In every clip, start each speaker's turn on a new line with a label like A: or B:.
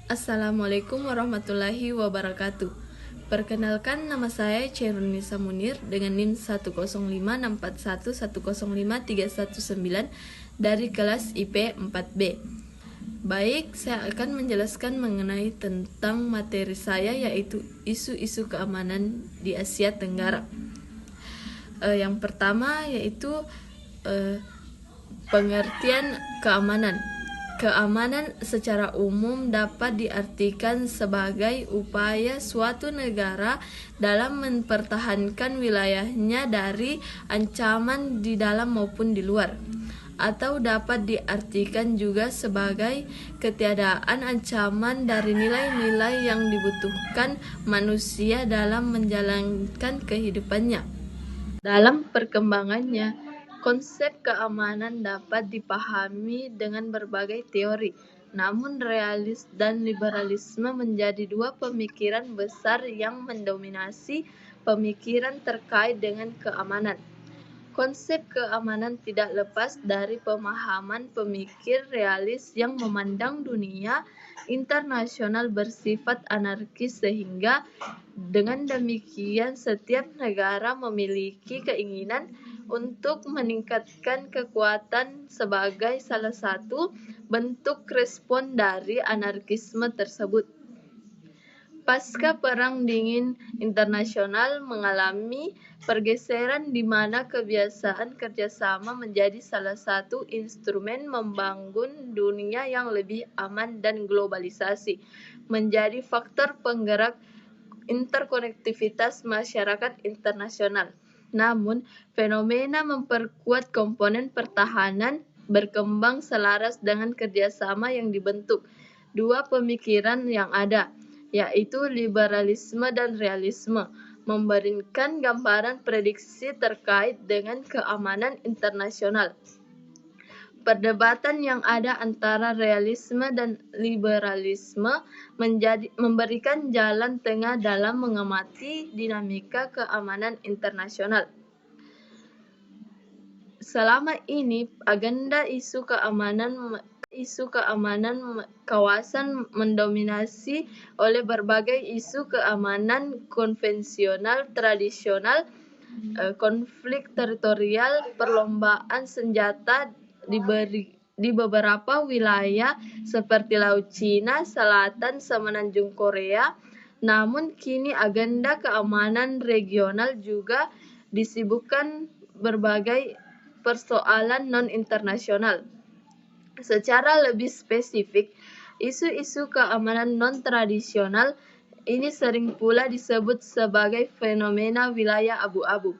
A: Assalamualaikum warahmatullahi wabarakatuh. Perkenalkan, nama saya Chairunisa Munir dengan NIM 1056411053119 dari kelas IP 4B. Baik, saya akan menjelaskan mengenai tentang materi saya, yaitu isu-isu keamanan di Asia Tenggara. Yang pertama yaitu pengertian keamanan. Keamanan secara umum dapat diartikan sebagai upaya suatu negara dalam mempertahankan wilayahnya dari ancaman di dalam maupun di luar, atau dapat diartikan juga sebagai ketiadaan ancaman dari nilai-nilai yang dibutuhkan manusia dalam menjalankan kehidupannya. Dalam perkembangannya, konsep keamanan dapat dipahami dengan berbagai teori, namun realis dan liberalisme menjadi dua pemikiran besar yang mendominasi pemikiran terkait dengan keamanan. Konsep keamanan tidak lepas dari pemahaman pemikir realis yang memandang dunia internasional bersifat anarkis, sehingga dengan demikian setiap negara memiliki keinginan untuk meningkatkan kekuatan sebagai salah satu bentuk respon dari anarkisme tersebut. Pasca Perang Dingin Internasional mengalami pergeseran di mana kebiasaan kerjasama menjadi salah satu instrumen membangun dunia yang lebih aman, dan globalisasi menjadi faktor penggerak interkonektivitas masyarakat internasional. Namun, fenomena memperkuat komponen pertahanan berkembang selaras dengan kerjasama yang dibentuk dua pemikiran yang ada, yaitu liberalisme dan realisme, memberikan gambaran prediksi terkait dengan keamanan internasional. Perdebatan yang ada antara realisme dan liberalisme memberikan jalan tengah dalam mengamati dinamika keamanan internasional. Selama ini, agenda isu keamanan kawasan mendominasi oleh berbagai isu keamanan konvensional tradisional, konflik teritorial, perlombaan senjata di beberapa wilayah seperti Laut Cina Selatan, Semenanjung Korea. Namun kini agenda keamanan regional juga disibukkan berbagai persoalan non-internasional. Secara lebih spesifik, isu-isu keamanan non-tradisional ini sering pula disebut sebagai fenomena wilayah abu-abu.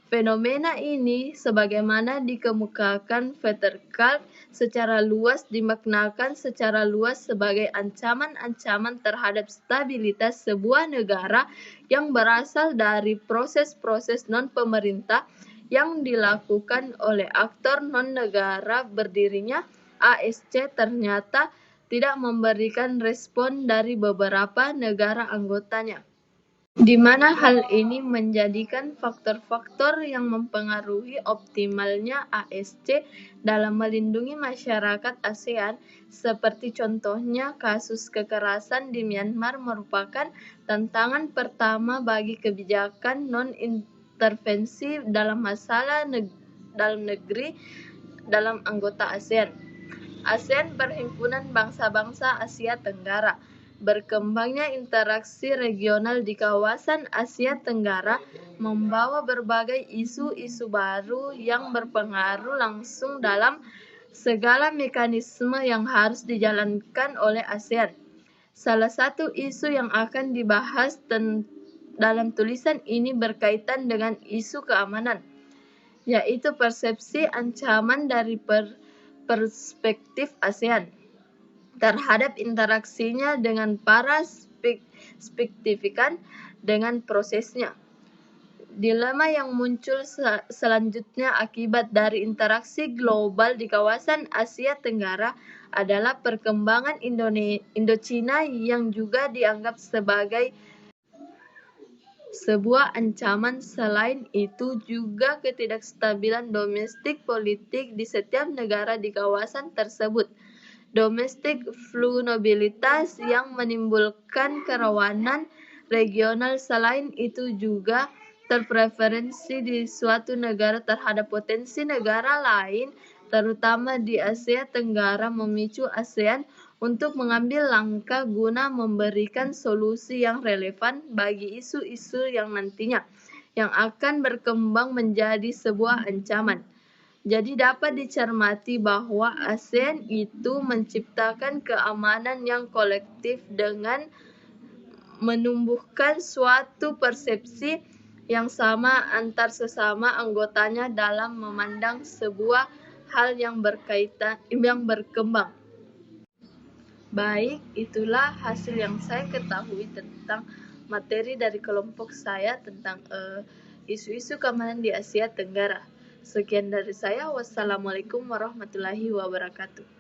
A: Fenomena ini, sebagaimana dikemukakan Peter Kalb, secara luas dimaknakan secara luas sebagai ancaman-ancaman terhadap stabilitas sebuah negara yang berasal dari proses-proses non-pemerintah yang dilakukan oleh aktor non-negara. Berdirinya ASC ternyata tidak memberikan respon dari beberapa negara anggotanya, di mana hal ini menjadikan faktor-faktor yang mempengaruhi optimalnya ASC dalam melindungi masyarakat ASEAN, seperti contohnya kasus kekerasan di Myanmar, merupakan tantangan pertama bagi kebijakan non-intervensi dalam masalah dalam negeri dalam anggota ASEAN. ASEAN perhimpunan bangsa-bangsa Asia Tenggara. Berkembangnya interaksi regional di kawasan Asia Tenggara membawa berbagai isu-isu baru yang berpengaruh langsung dalam segala mekanisme yang harus dijalankan oleh ASEAN. Salah satu isu yang akan dibahas dalam tulisan ini berkaitan dengan isu keamanan, yaitu persepsi ancaman dari perspektif ASEAN terhadap interaksinya dengan para signifikan dengan prosesnya. Dilema yang muncul selanjutnya akibat dari interaksi global di kawasan Asia Tenggara adalah perkembangan Indochina yang juga dianggap sebagai sebuah ancaman. Selain itu juga ketidakstabilan domestik politik di setiap negara di kawasan tersebut. domestic vulnerabilitas yang menimbulkan kerawanan regional. Selain itu juga terpreferensi di suatu negara terhadap potensi negara lain, terutama di Asia Tenggara, memicu ASEAN untuk mengambil langkah guna memberikan solusi yang relevan bagi isu-isu yang nantinya yang akan berkembang menjadi sebuah ancaman. Jadi dapat dicermati bahwa ASEAN itu menciptakan keamanan yang kolektif dengan menumbuhkan suatu persepsi yang sama antar sesama anggotanya dalam memandang sebuah hal yang berkembang. Baik, itulah hasil yang saya ketahui tentang materi dari kelompok saya tentang isu-isu keamanan di Asia Tenggara. Sekian dari saya. Wassalamualaikum warahmatullahi wabarakatuh.